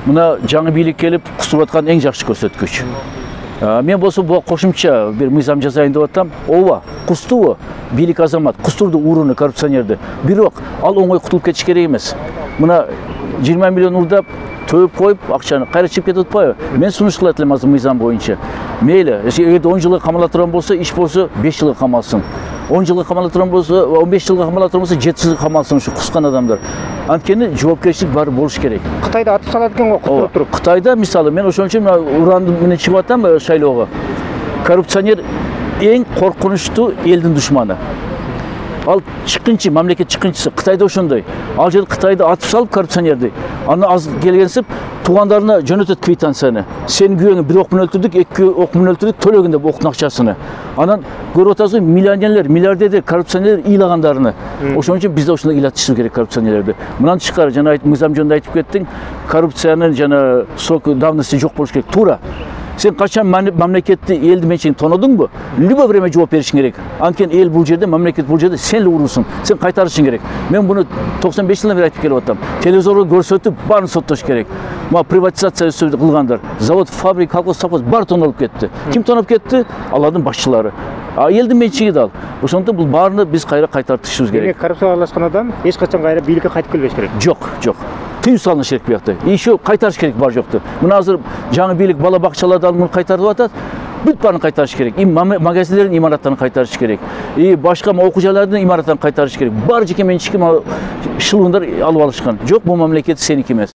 Мына жаңы бийлик келип кустуруп аткан эң жакшы көрсөткүч. Мен болсо буга кошумча бир мыйзам жасайын деп атам. Ооба, кустубу бийлик азамат, кустурду урууну, коррупционерди. Бирок ал оңой кутулуп кетиш керек эмес. Мына 20 миллион урдап, төп коюп, акчаны кайра чыгып кетип атпайбы? Мен сунуш кылат элем азыр мыйзам боюнча. Мейли, эгерде 10 жылга камала турган болсо, иш болсо 5 жылга камалсын. 10 жылга камала турган болсо, 15 жылга камала турган болсо 7 жылга камалсын ушу кускан адамдар. Анткени жоопкерчилик баары болуш керек. Кытайда атып салат экен го кустуруп туруп. Кытайда мисалы мен ошон үчүн уранды менен чыгып атам шайлоого. Коррупционер эң коркунучтуу элдин душманы. Ал чыккынчы, мамлекет чыккынчысы. Кытайда ошондой. Ал жер Кытайда атып салып коррупционерди. Аны аз келгенсип туугандарына жөнөтөт квитанцияны. Сен күйөөңү бир ок менен өлтүрдүк, эки ок менен өлтүрдүк, төлөгөн деп октун акчасыны. Анан көрүп атасыз, миллионерлер, миллиардерлер, коррупционерлер ыйлагандарыны. Ошон үчүн бизде ошондой ыйлатышыбыз керек коррупционерлерди. Мындан тышкары жана мыйзам жөнүндө айтып кеттиң, коррупциянын жана срок давности жок болуш керек. Туура. Сен качан мамлекетти, элди менчигин тонодуңбу? Любое время жооп беришиң керек. Анткени эл бул жерде, мамлекет бул жерде сен эле уруусуң. Сен кайтарышың керек. Мен буну 95 жылдан бери айтып келип атам. Телевизорго көрсөтүп, баарын соттош керек. Мына приватизация кылгандар, завод, фабрика, колхоз, совхоз баары тонолуп кетти. Ким тонуп кетти? Алардын башчылары. Элдин менчиги да ал. Ошондон бул баарына биз кайра кайтартышыбыз керек. Коррупцияга аралашкан адам эч качан кайра бийликке кайтып келбеш керек. Жок, жок. Тыюу салыныш керек буякта. Еще кайтарыш керек бар жокту. Мына азыр жаңы бийлик бала бакчалардан муну кайтарып атат. Бүт баарын кайтарыш керек. Магазиндердин имараттарын кайтарыш керек. Башка окуу жайлардын имараттарын кайтарыш керек. Баары жеке менчикке шылуундар алып алышкан. Жок, бул мамлекет сеники эмес.